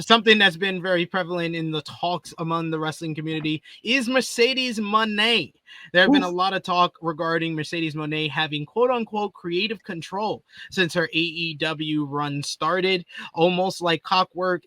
Something that's been very prevalent in the talks among the wrestling community is Mercedes Moné. There have been a Oof. lot of talk regarding Mercedes Moné having quote unquote creative control since her AEW run started, almost like clockwork,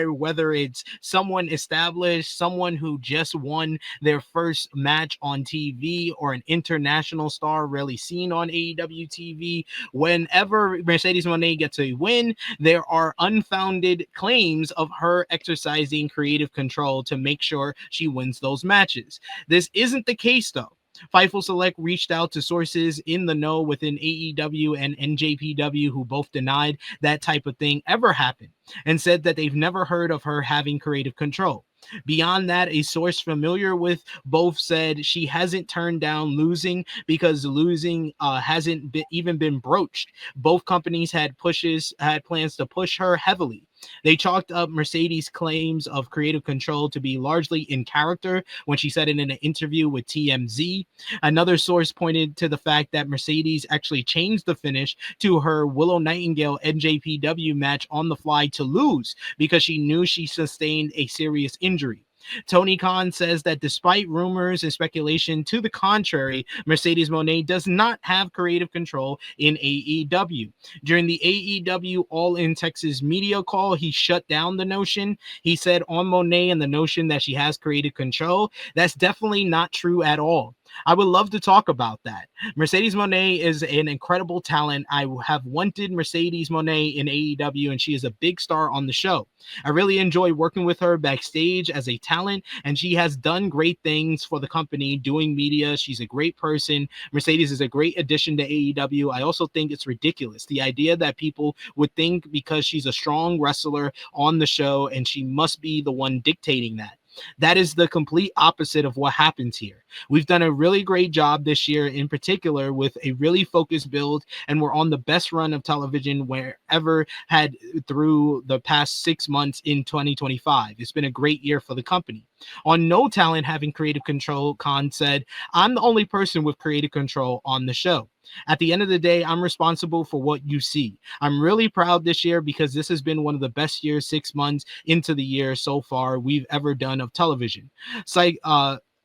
whether it's someone established, someone who just won their first match on TV, or an international star rarely seen on AEW TV. Whenever Mercedes Moné gets a win, there are unfounded claims of her exercising creative control to make sure she wins those matches. This isn't the case, though. Fightful Select reached out to sources in the know within AEW and NJPW who both denied that type of thing ever happened and said that they've never heard of her having creative control. Beyond that, a source familiar with both said she hasn't turned down losing because losing hasn't even been broached. Both companies had plans to push her heavily. They chalked up Mercedes' claims of creative control to be largely in character when she said it in an interview with TMZ. Another source pointed to the fact that Mercedes actually changed the finish to her Willow Nightingale NJPW match on the fly to lose because she knew she sustained a serious injury. Tony Khan says that despite rumors and speculation to the contrary, Mercedes Moné does not have creative control in AEW. During the AEW All in Texas media call, he shut down the notion. He said on Monet and the notion that she has creative control, that's definitely not true at all. I would love to talk about that. Mercedes Moné is an incredible talent. I have wanted Mercedes Moné in AEW, and she is a big star on the show. I really enjoy working with her backstage as a talent, and she has done great things for the company doing media. She's a great person. Mercedes is a great addition to AEW. I also think it's ridiculous, the idea that people would think because she's a strong wrestler on the show and she must be the one dictating that. That is the complete opposite of what happens here. We've done a really great job this year, in particular, with a really focused build, and we're on the best run of television wherever had through the past 6 months in 2025. It's been a great year for the company. On no talent having creative control, Khan said, I'm the only person with creative control on the show. At the end of the day, I'm responsible for what you see. I'm really proud this year because this has been one of the best years, 6 months into the year so far we've ever done of television. Psych,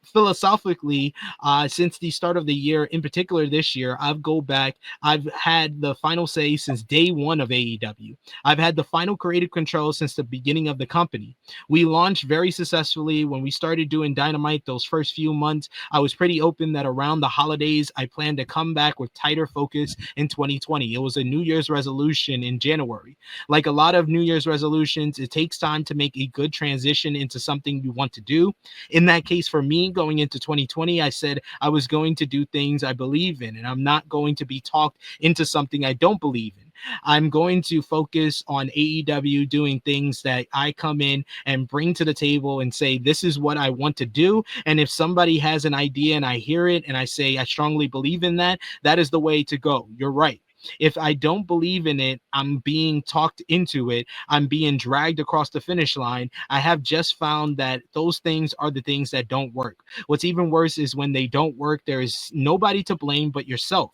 Philosophically, since the start of the year, in particular this year, I've had the final say since day one of AEW. I've had the final creative control since the beginning of the company. We launched very successfully. When we started doing Dynamite those first few months, I was pretty open that around the holidays, I planned to come back with tighter focus in 2020. It was a New Year's resolution in January. Like a lot of New Year's resolutions, it takes time to make a good transition into something you want to do. In that case, for me, going into 2020, I said I was going to do things I believe in, and I'm not going to be talked into something I don't believe in. I'm going to focus on AEW doing things that I come in and bring to the table and say, this is what I want to do. And if somebody has an idea and I hear it and I say, I strongly believe in that, that is the way to go. You're right. If I don't believe in it, I'm being talked into it. I'm being dragged across the finish line. I have just found that those things are the things that don't work. What's even worse is when they don't work, there is nobody to blame but yourself.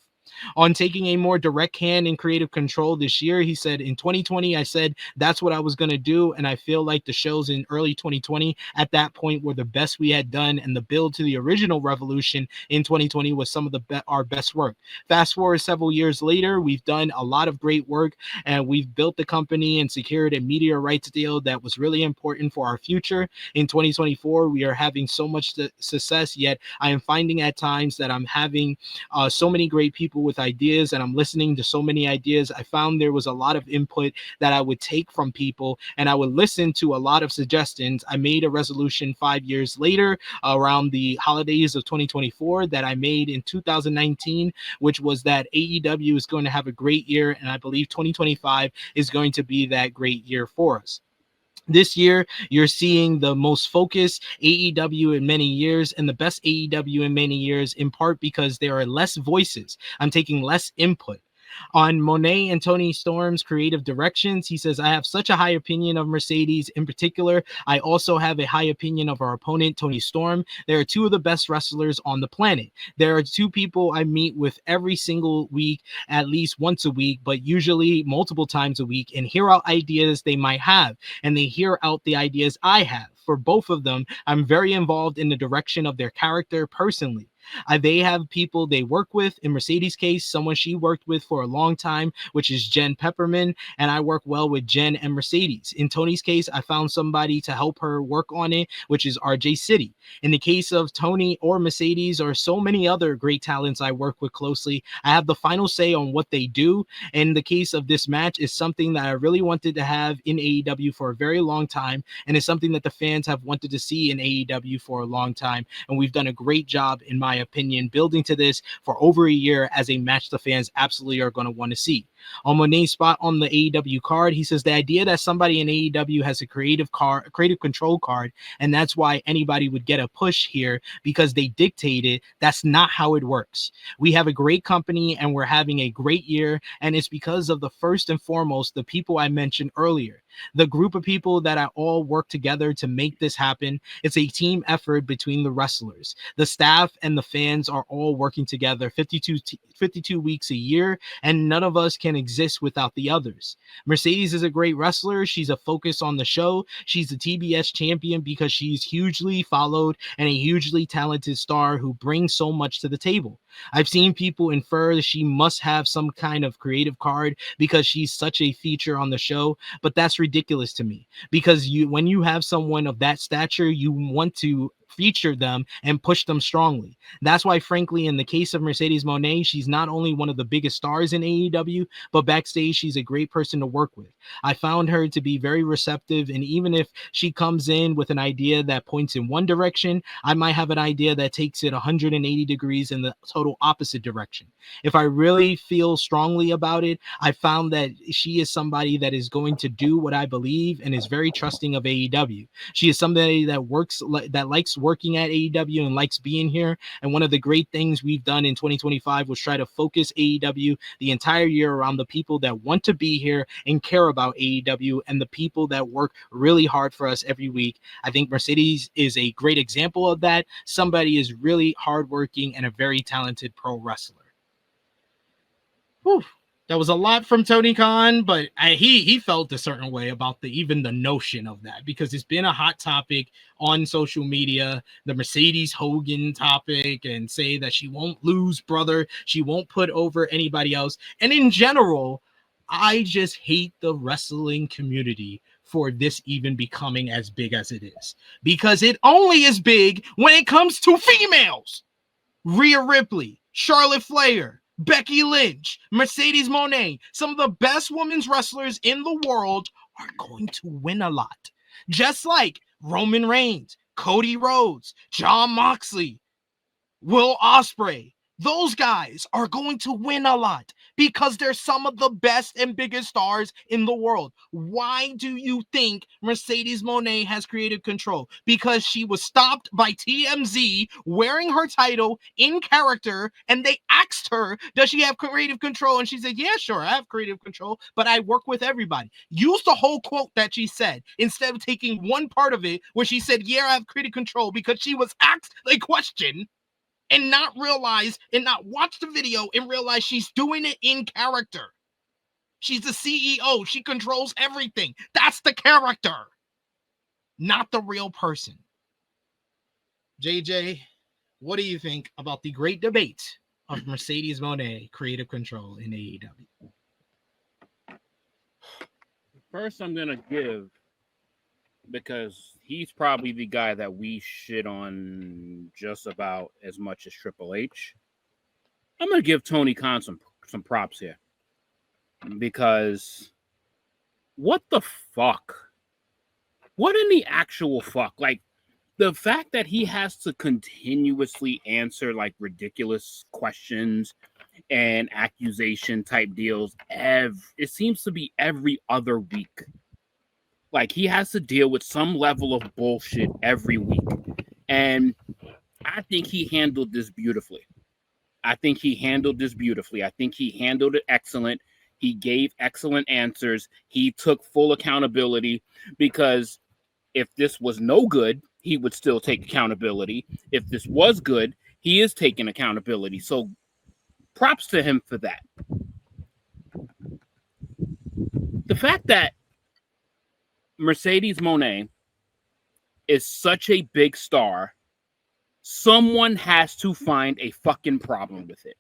On taking a more direct hand in creative control this year, he said, in 2020, I said that's what I was going to do. And I feel like the shows in early 2020 at that point were the best we had done. And the build to the original Revolution in 2020 was some of our best work. Fast forward several years later, we've done a lot of great work and we've built the company and secured a media rights deal that was really important for our future. In 2024, we are having so much success, yet I am finding at times that I'm having so many great people with ideas and I'm listening to so many ideas. I found there was a lot of input that I would take from people and I would listen to a lot of suggestions. I made a resolution 5 years later around the holidays of 2024 that I made in 2019, which was that AEW is going to have a great year. And I believe 2025 is going to be that great year for us. This year, you're seeing the most focused AEW in many years and the best AEW in many years, in part because there are less voices. I'm taking less input. On Monet and Tony Storm's creative directions, he says, I have such a high opinion of Mercedes. In particular, I also have a high opinion of our opponent, Tony Storm. They are two of the best wrestlers on the planet. There are two people I meet with every single week, at least once a week, but usually multiple times a week, and hear out ideas they might have, and they hear out the ideas I have. For both of them, I'm very involved in the direction of their character personally. They have people they work with. In Mercedes' case, someone she worked with for a long time, which is Jen Pepperman, and I work well with Jen and Mercedes. In Tony's case, I found somebody to help her work on it, which is RJ City. In the case of Tony or Mercedes or so many other great talents I work with closely, I have the final say on what they do. In the case of this match, is something that I really wanted to have in AEW for a very long time, and it's something that the fans have wanted to see in AEW for a long time, and we've done a great job, in my opinion, building to this for over a year as a match the fans absolutely are going to want to see. On Moné's spot on the AEW card, he says the idea that somebody in AEW has a creative control card, and that's why anybody would get a push here because they dictate it. That's not how it works. We have a great company and we're having a great year, and it's because of the first and foremost the people I mentioned earlier. The group of people that I all work together to make this happen. It's a team effort between the wrestlers. The staff and the fans are all working together 52 weeks a year, and none of us can exist without the others. Mercedes is a great wrestler. She's a focus on the show. She's the TBS champion because she's hugely followed and a hugely talented star who brings so much to the table. I've seen people infer that she must have some kind of creative card because she's such a feature on the show, but that's ridiculous to me because when you have someone of that stature, you want to feature them and push them strongly. That's why, frankly, in the case of Mercedes Moné, she's not only one of the biggest stars in AEW, but backstage, she's a great person to work with. I found her to be very receptive, and even if she comes in with an idea that points in one direction, I might have an idea that takes it 180 degrees in the total opposite direction. If I really feel strongly about it, I found that she is somebody that is going to do what I believe and is very trusting of AEW. She is somebody that likes working at AEW and likes being here. And one of the great things we've done in 2025 was try to focus AEW the entire year around the people that want to be here and care about AEW and the people that work really hard for us every week. I think Mercedes is a great example of that. Somebody is really hardworking and a very talented pro wrestler. Whew. That was a lot from Tony Khan, but he felt a certain way about even the notion of that because it's been a hot topic on social media, the Mercedes Hogan topic, and say that she won't lose, brother. She won't put over anybody else. And in general, I just hate the wrestling community for this even becoming as big as it is because it only is big when it comes to females. Rhea Ripley, Charlotte Flair, Becky Lynch, Mercedes Moné, some of the best women's wrestlers in the world are going to win a lot. Just like Roman Reigns, Cody Rhodes, Jon Moxley, Will Ospreay. Those guys are going to win a lot because they're some of the best and biggest stars in the world. Why do you think Mercedes Moné has creative control? Because she was stopped by TMZ wearing her title in character, and they asked her, does she have creative control? And she said, yeah, sure, I have creative control, but I work with everybody. Use the whole quote that she said instead of taking one part of it where she said, yeah, I have creative control, because she was asked a question and not realize and not watch the video and realize she's doing it in character. She's the CEO. She controls everything. That's the character, not the real person. JJ, what do you think about the great debate of Mercedes Moné creative control in AEW? First, I'm going to give, because he's probably the guy that we shit on just about as much as Triple H. I'm going to give Tony Khan some props here. Because what the fuck? What in the actual fuck? Like, the fact that he has to continuously answer, like, ridiculous questions and accusation type deals, it seems to be every other week. Like, he has to deal with some level of bullshit every week. And I think he handled this beautifully. I think he handled this beautifully. I think he handled it excellent. He gave excellent answers. He took full accountability, because if this was no good, he would still take accountability. If this was good, he is taking accountability. So props to him for that. The fact that Mercedes Moné is such a big star, someone has to find a fucking problem with it.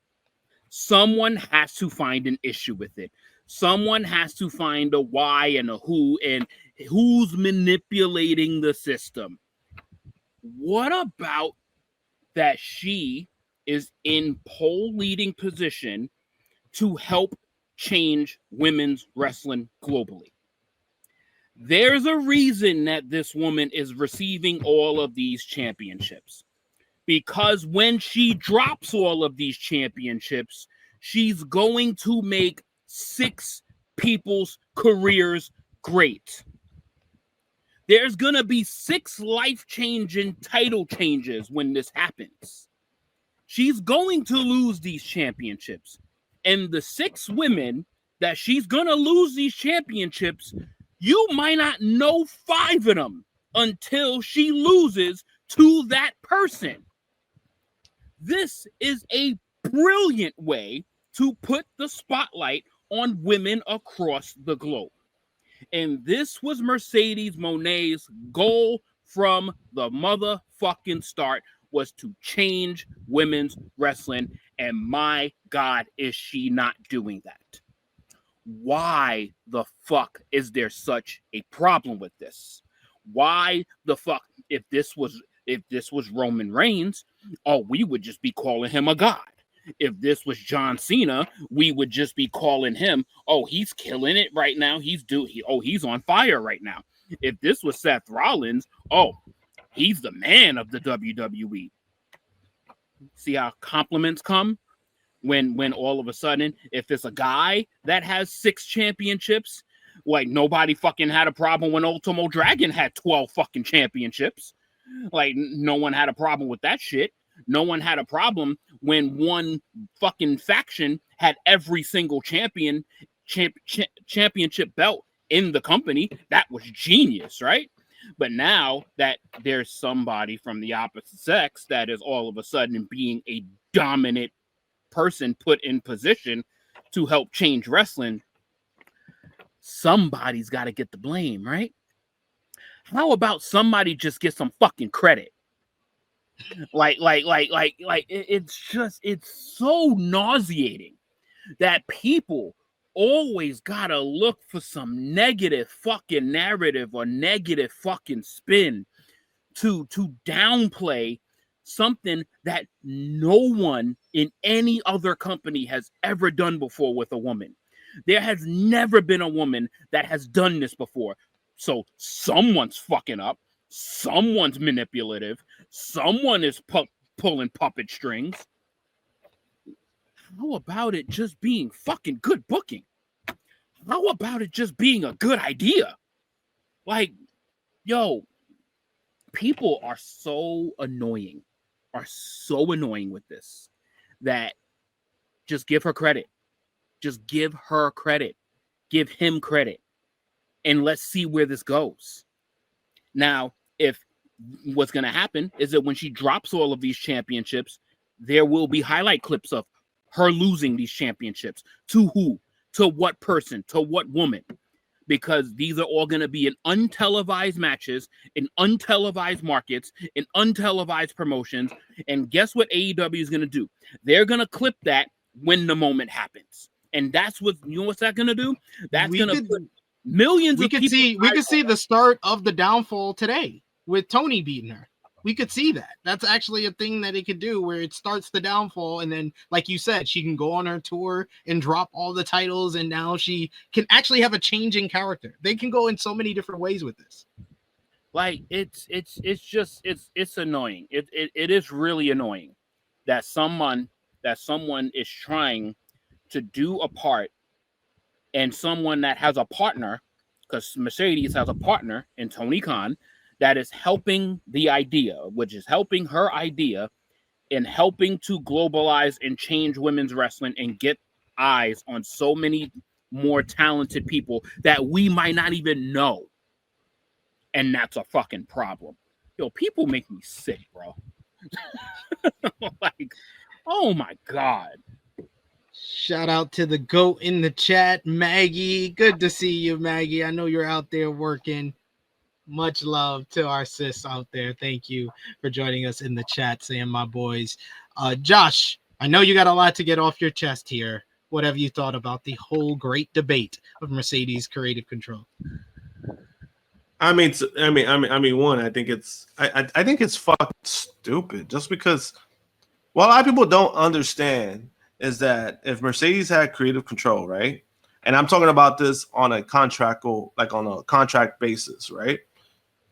Someone has to find an issue with it. Someone has to find a why and a who, and who's manipulating the system. What about that she is in pole leading position to help change women's wrestling globally? There's a reason that this woman is receiving all of these championships. Because when she drops all of these championships, she's going to make 6 people's careers great. There's going to be 6 life-changing title changes when this happens. She's going to lose these championships. And the 6 women that she's going to lose these championships, you might not know 5 of them until she loses to that person. This is a brilliant way to put the spotlight on women across the globe. And this was Mercedes Moné's goal from the motherfucking start, was to change women's wrestling. And my God, is she not doing that? Why the fuck is there such a problem with this? Why the fuck, if this was Roman Reigns, oh, we would just be calling him a god. If this was John Cena, we would just be calling him, oh, he's killing it right now. He's on fire right now. If this was Seth Rollins, oh, he's the man of the WWE. See how compliments come? When all of a sudden, if it's a guy that has 6 championships, like nobody fucking had a problem when Ultimo Dragon had 12 fucking championships. Like no one had a problem with that shit. No one had a problem when one fucking faction had every single championship belt in the company. That was genius, right? But now that there's somebody from the opposite sex that is all of a sudden being a dominant person put in position to help change wrestling, somebody's got to get the blame, right? How about somebody just get some fucking credit? It's so nauseating that people always gotta look for some negative fucking narrative or negative fucking spin to downplay something that no one in any other company has ever done before with a woman. There has never been a woman that has done this before. So someone's fucking up. Someone's manipulative. Someone is pulling puppet strings. How about it just being fucking good booking? How about it just being a good idea? Like, yo, people are so annoying with this that just give her credit. Just give her credit. Give him credit. And let's see where this goes. Now, if what's going to happen is that when she drops all of these championships, there will be highlight clips of her losing these championships. To who? To what person? To what woman? Because these are all going to be in untelevised matches, in untelevised markets, in untelevised promotions. And guess what AEW is going to do? They're going to clip that when the moment happens. And that's what, you know what's that going to do? That's going to put millions of people. We could see the start of the downfall today with Tony beating her. We could see that. That's actually a thing that it could do, where it starts the downfall, and then, like you said, she can go on her tour and drop all the titles, and now she can actually have a changing character. They can go in so many different ways with this. Like it's annoying. It is really annoying that someone is trying to do a part, and someone that has a partner, because Mercedes has a partner in Tony Khan, that is helping the idea, which is helping her idea, in helping to globalize and change women's wrestling and get eyes on so many more talented people that we might not even know. And that's a fucking problem. Yo, people make me sick, bro. Like, oh my God. Shout out to the GOAT in the chat, Maggie. Good to see you, Maggie. I know you're out there working. Much love to our sis out there. Thank you for joining us in the chat, saying my boys. Josh, I know you got a lot to get off your chest here. What have you thought about the whole great debate of Mercedes creative control? I mean, one, I think it's fucking stupid. Just because, what a lot of people don't understand is that if Mercedes had creative control, right? And I'm talking about this on a contract basis, right?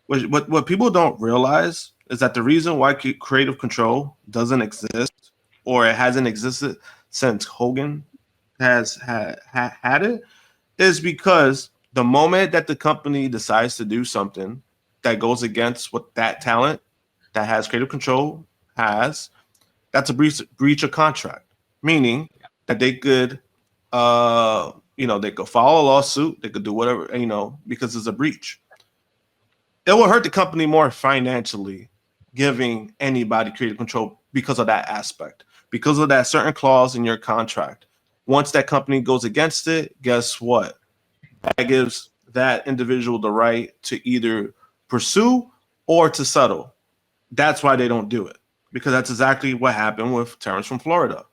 What people don't realize is that the reason why creative control doesn't exist, or it hasn't existed since Hogan has had it, is because the moment that the company decides to do something that goes against what that talent that has creative control has, that's a breach of contract. Meaning that they could, they could file a lawsuit, they could do whatever, because it's a breach. It will hurt the company more financially, giving anybody creative control because of that aspect, because of that certain clause in your contract. Once that company goes against it, guess what? That gives that individual the right to either pursue or to settle. That's why they don't do it, because that's exactly what happened with Terrence from Florida.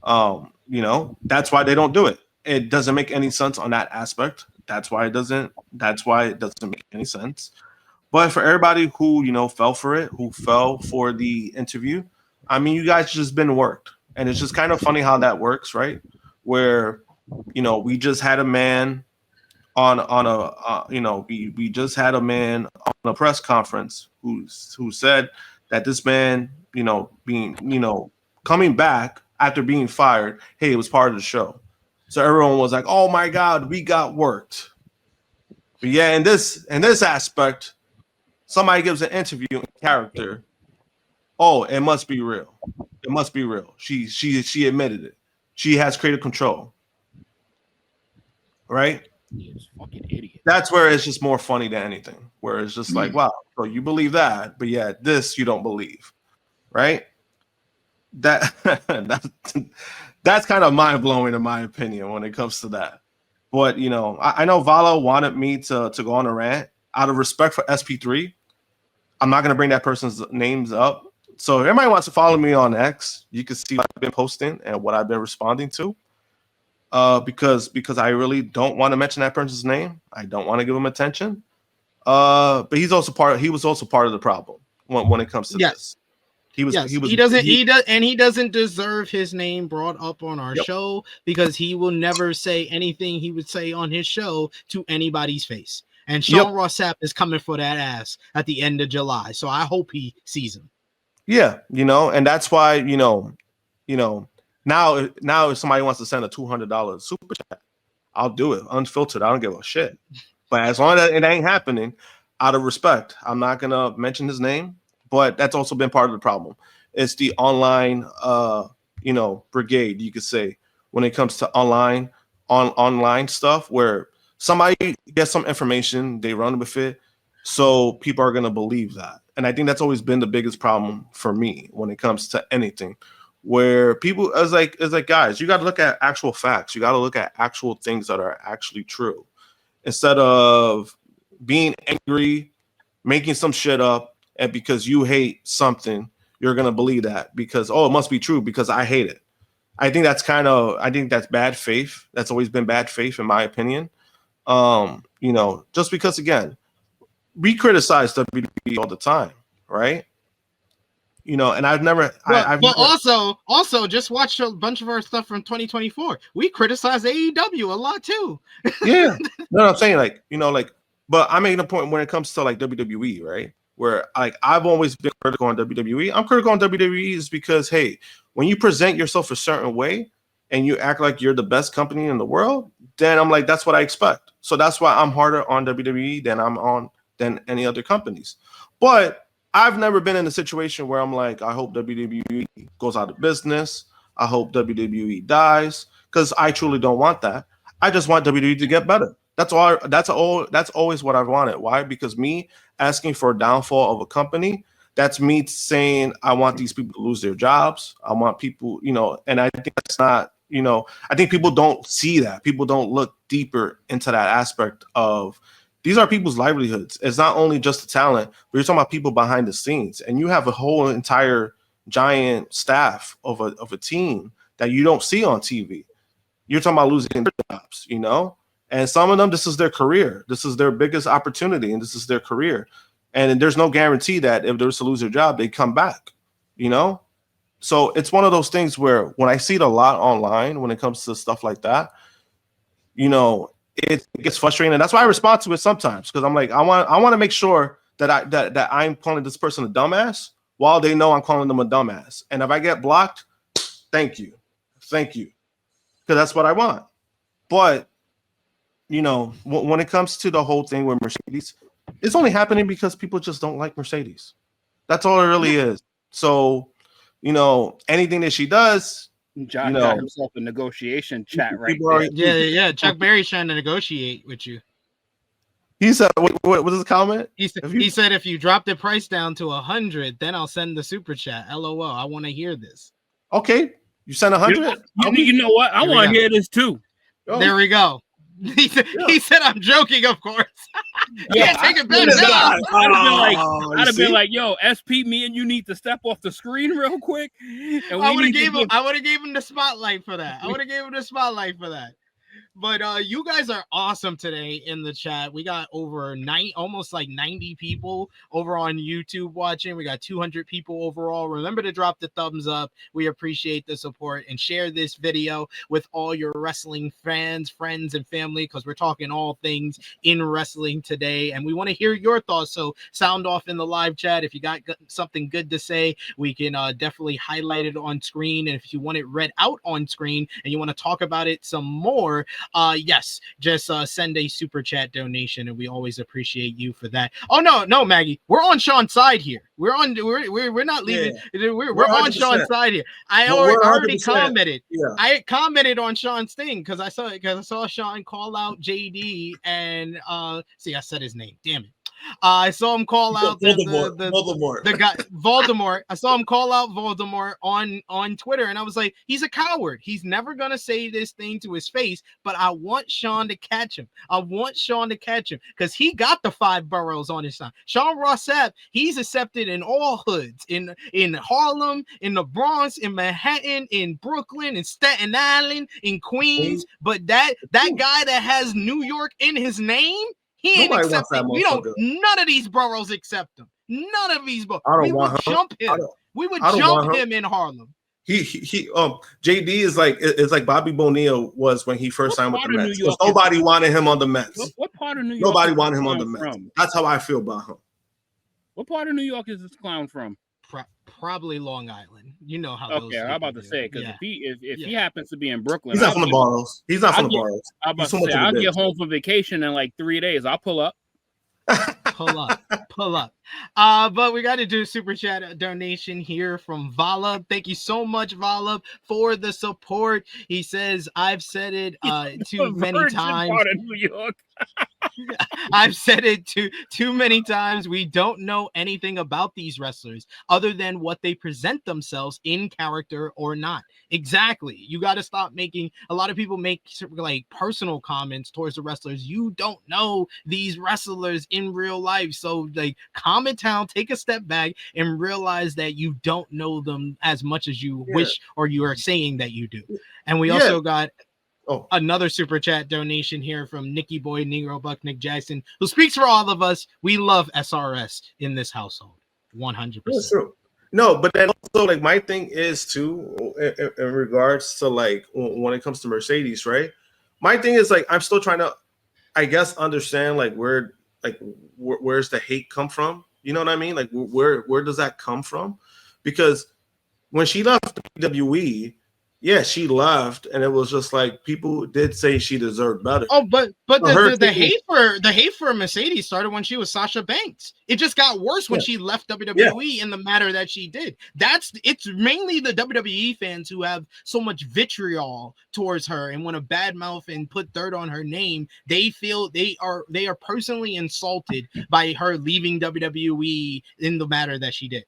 That's why they don't do it. It doesn't make any sense on that aspect. That's why it doesn't make any sense. But for everybody who, fell for it, who fell for the interview, I mean, you guys just been worked. And it's just kind of funny how that works, right? Where, we just had a man we just had a man on a press conference who said that this man, coming back after being fired, hey, it was part of the show. So everyone was like, oh my God, we got worked. But yeah, in this aspect, somebody gives an interview in character. Oh, it must be real. It must be real. She admitted it. She has creative control. Right? He's a fucking idiot. That's where it's just more funny than anything. Where it's just like, wow, so you believe that, but yeah, this you don't believe. Right? That's kind of mind-blowing in my opinion when it comes to that. But I know Vala wanted me to go on a rant. Out of respect for SP3, I'm not going to bring that person's names up. So if anybody wants to follow me on X, you can see what I've been posting and what I've been responding to. Because I really don't want to mention that person's name. I don't want to give him attention. But he was also part of the problem when it comes to this. He doesn't deserve his name brought up on our show, because he will never say anything he would say on his show to anybody's face. And Sean Ross Sapp is coming for that ass at the end of July. So I hope he sees him. Yeah, and that's why, now if somebody wants to send a $200 super chat, I'll do it unfiltered. I don't give a shit. But as long as it ain't happening, out of respect, I'm not gonna mention his name. But that's also been part of the problem. It's the online, brigade, you could say, when it comes to online stuff, where somebody gets some information, they run with it, so people are gonna believe that. And I think that's always been the biggest problem for me when it comes to anything, where people is like, guys, you got to look at actual facts. You got to look at actual things that are actually true, instead of being angry, making some shit up, and because you hate something, you're gonna believe that because, oh, it must be true because I hate it. I think that's bad faith. That's always been bad faith, in my opinion. Just because, again, we criticize WWE all the time, right? And I've never. Also, just watch a bunch of our stuff from 2024. We criticize AEW a lot too. Yeah, no, I'm saying but I'm making a point when it comes to like WWE, right? Where I've always been critical on WWE. I'm critical on WWE is because, hey, when you present yourself a certain way and you act like you're the best company in the world, then I'm like, that's what I expect. So that's why I'm harder on WWE than any other companies. But I've never been in a situation where I'm like, I hope WWE goes out of business. I hope WWE dies, because I truly don't want that. I just want WWE to get better. That's all. That's all. That's always what I've wanted. Why? Because me asking for a downfall of a company, that's me saying I want these people to lose their jobs. I want people, and I think that's not, I think people don't see that. People don't look deeper into that aspect of, these are people's livelihoods. It's not only just the talent, but you're talking about people behind the scenes, and you have a whole entire giant staff of a team that you don't see on TV. You're talking about losing their jobs, and some of them, this is their career. This is their biggest opportunity, and this is their career. And there's no guarantee that if they were to lose their job, they come back, So it's one of those things where when I see it a lot online, when it comes to stuff like that, it gets frustrating, and that's why I respond to it sometimes, because I'm like, I want to make sure that that I'm calling this person a dumbass while they know I'm calling them a dumbass. And if I get blocked, thank you, because that's what I want. But when it comes to the whole thing with Mercedes, it's only happening because people just don't like Mercedes. That's all it really is. So anything that she does. John got himself a negotiation chat right there. Yeah. Chuck Berry's trying to negotiate with you. He said, what was his comment? He said, if you drop the price down to 100, then I'll send the super chat. LOL. I want to hear this. Okay. You sent 100? You know what? I want to hear this too. Oh. There we go. He said, I'm joking, of course. Yeah, take it back. I'd have been like, yo, SP, me and you need to step off the screen real quick. And I would have gave him the spotlight for that. But you guys are awesome today in the chat. We got over almost like 90 people over on YouTube watching. We got 200 people overall. Remember to drop the thumbs up. We appreciate the support, and share this video with all your wrestling fans, friends, and family, because we're talking all things in wrestling today, and we want to hear your thoughts. So sound off in the live chat. If you got something good to say, we can definitely highlight it on screen. And if you want it read out on screen and you want to talk about it some more, yes, just send a super chat donation, and we always appreciate you for that. Oh no, Maggie, we're on Sean's side here. We're not leaving. Yeah. We're on Sean's side here. I already commented. Yeah. I commented on Sean's thing because I saw Sean call out JD, and see, I said his name. Damn it. I saw him call out the guy Voldemort. I saw him call out Voldemort on Twitter, and I was like, he's a coward. He's never gonna say this thing to his face, but I want Sean to catch him. Because he got the 5 boroughs on his side. Sean Ross Sapp, he's accepted in all hoods, in Harlem, in the Bronx, in Manhattan, in Brooklyn, in Staten Island, in Queens. But that guy that has New York in his name, he ain't accepting. We don't. None of these boroughs accept him. None of these boroughs. We would jump him. We would jump him in Harlem. He JD is like, it's like Bobby Bonilla was when he first signed with the Mets. Nobody wanted him on the Mets. What part of New York? Nobody wanted him on the Mets. That's how I feel about him. What part of New York is this clown from? Probably Long Island. You know how. Okay, I'm about to say, because if he happens to be in Brooklyn, he's not from the boroughs. He's not from the boroughs. I'll get home for vacation in like 3 days. I'll pull up. Pull up. But we got to do a super chat donation here from Vala. Thank you so much, Vala, for the support. He says, I've said it too many times. New York. I've said it too many times. We don't know anything about these wrestlers other than what they present themselves in character or not. Exactly. You got to stop making, a lot of people make like personal comments towards the wrestlers. You don't know these wrestlers in real life. So like, calm it down, take a step back, and realize that you don't know them as much as you wish, or you are saying that you do. And we also got another super chat donation here from Nicky Boy, Negro Buck, Nick Jackson, who speaks for all of us. We love SRS in this household. 100%. That's true. No, but then also, like, my thing is too, in regards to like when it comes to Mercedes, right? My thing is like, I'm still trying to, I guess, understand like where's the hate come from? You know what I mean? Like where does that come from? Because when she left WWE, yeah, she left, and it was just like people did say she deserved better. Oh, but her the taking- hate for Mercedes started when she was Sasha Banks. It just got worse when she left WWE in the matter that she did. It's mainly the WWE fans who have so much vitriol towards her and want to badmouth and put dirt on her name. They feel they are personally insulted by her leaving WWE in the matter that she did.